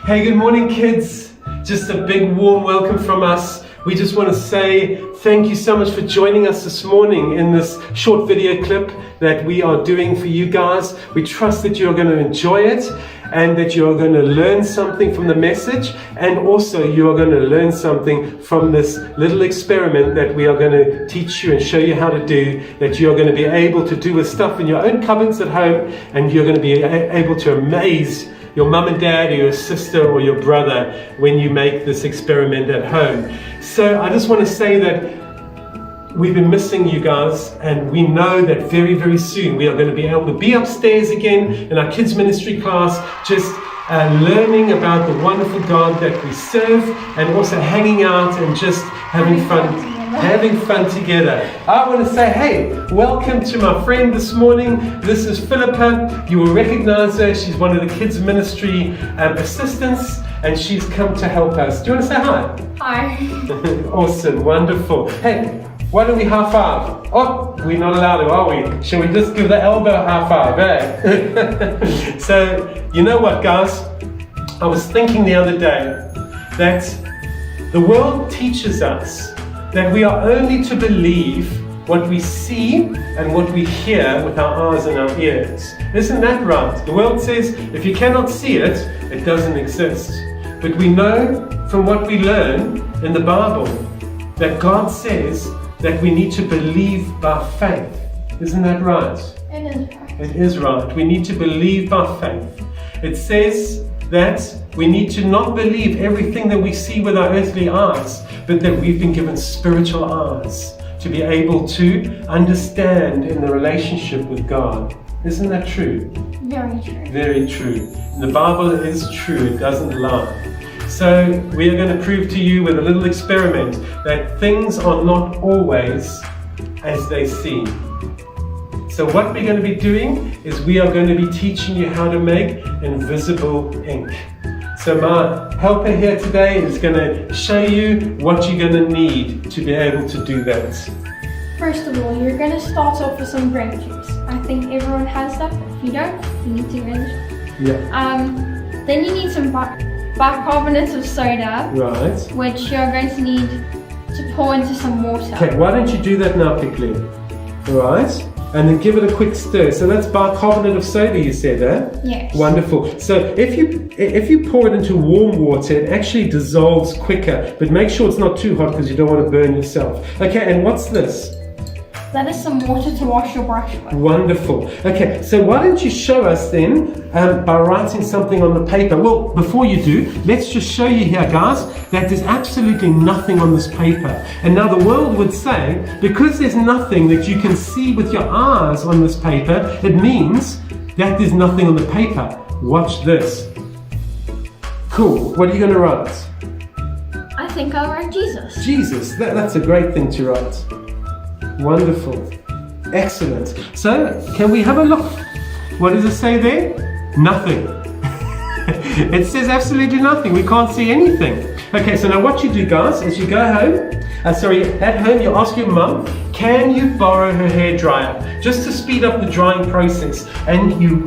Hey, good morning, kids. Just a big warm welcome from us. We just want to say thank you so much for joining us this morning in this short video clip that we are doing for you guys. We trust that you're going to enjoy it and that you're going to learn something from the message, and also you are going to learn something from this little experiment that we are going to teach you and show you how to do, that you're going to be able to do with stuff in your own cupboards at home, and you're going to be able to amaze your mum and dad or your sister or your brother when you make this experiment at home. So I just want to say that we've been missing you guys, and we know that very, very soon we are going to be able to be upstairs again in our kids ministry class, just learning about the wonderful God that we serve, and also hanging out and just having fun together. I want to say, hey, welcome to my friend this morning. This is Philippa. You will recognize her. She's one of the kids ministry assistants, and she's come to help us. Do you want to say hi? Hi. Awesome, wonderful. Hey, why don't we high five? Oh, we're not allowed to, are we? Shall we just give the elbow a high five, eh? So, you know what, guys? I was thinking the other day that the world teaches us that we are only to believe what we see and what we hear with our eyes and our ears. Isn't that right? The world says if you cannot see it, it doesn't exist. But we know from what we learn in the Bible that God says that we need to believe by faith. Isn't that right? It is right. It is right. We need to believe by faith. It says that we need to not believe everything that we see with our earthly eyes, but that we've been given spiritual eyes to be able to understand in the relationship with God. Isn't that true? Very true. Very true. The Bible is true. It doesn't lie. So we are going to prove to you with a little experiment that things are not always as they seem. So what we're going to be doing is we are going to be teaching you how to make invisible ink. So my helper here today is going to show you what you're going to need to be able to do that. First of all, you're going to start off with some grape juice. I think everyone has that, but if you don't, you need to get it. Yeah. Then you need some bicarbonate of soda, Right. which you're going to need to pour into some water. Okay, why don't you do that now quickly? Right. And then give it a quick stir. So that's bicarbonate of soda, you said, eh? Yes. Wonderful. So if you pour it into warm water, it actually dissolves quicker. But make sure it's not too hot because you don't want to burn yourself. Okay, and what's this? That is some water to wash your brush with. Wonderful. Okay, so why don't you show us then by writing something on the paper? Well, before you do, let's just show you here, guys, that there's absolutely nothing on this paper. And now the world would say, because there's nothing that you can see with your eyes on this paper, it means that there's nothing on the paper. Watch this. Cool. What are you going to write? I think I'll write Jesus. Jesus. That's a great thing to write. Wonderful. Excellent. So, can we have a look? What does it say there? Nothing. It says absolutely nothing. We can't see anything. Okay, so now what you do, guys, is you go home. At home, you ask your mum, can you borrow her hairdryer? Just to speed up the drying process. And you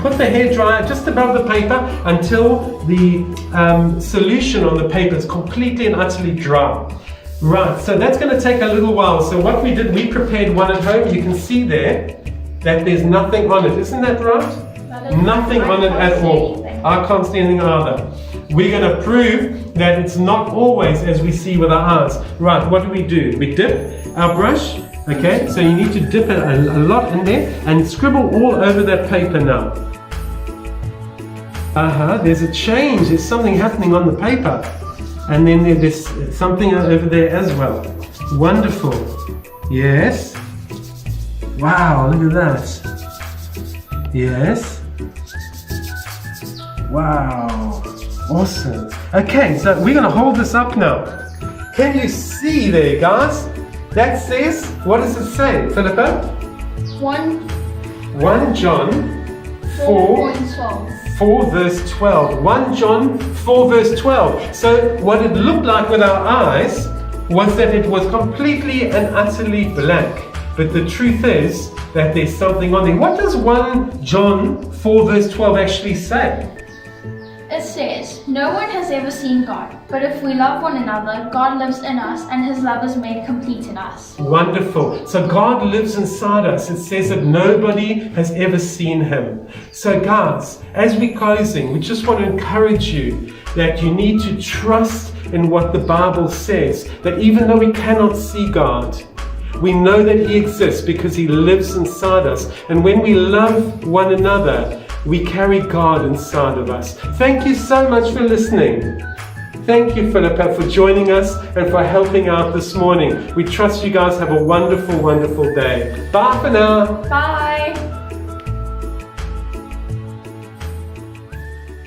put the hairdryer just above the paper until the solution on the paper is completely and utterly dry. Right, so that's going to take a little while. So what we did, we prepared one at home. You can see there that there's nothing on it. Isn't that right? Nothing on it at all. I can't see anything either. We're going to prove that it's not always as we see with our eyes. Right, what do? We dip our brush. Okay, so you need to dip it a lot in there and scribble all over that paper now. There's a change. There's something happening on the paper. And then there's something over there as well. Wonderful. Yes. Wow, look at that. Yes. Wow. Awesome. Okay, so we're going to hold this up now. Can you see there, guys? That says, what does it say, Philippa? 1 John 4 verse 12. 1 John 4 verse 12. So what it looked like with our eyes was that it was completely and utterly blank. But the truth is that there's something on there. What does 1 John 4 verse 12 actually say? It it says, "No one has ever seen God, but if we love one another, God lives in us and his love is made complete in us." Wonderful. So God lives inside us. It says that nobody has ever seen him. So guys, as we're closing, we just want to encourage you that you need to trust in what the Bible says, that even though we cannot see God, we know that he exists because he lives inside us. And when we love one another, we carry God inside of us. Thank you so much for listening. Thank you, Philippa, for joining us and for helping out this morning. We trust you guys have a wonderful, wonderful day. Bye for now. Bye.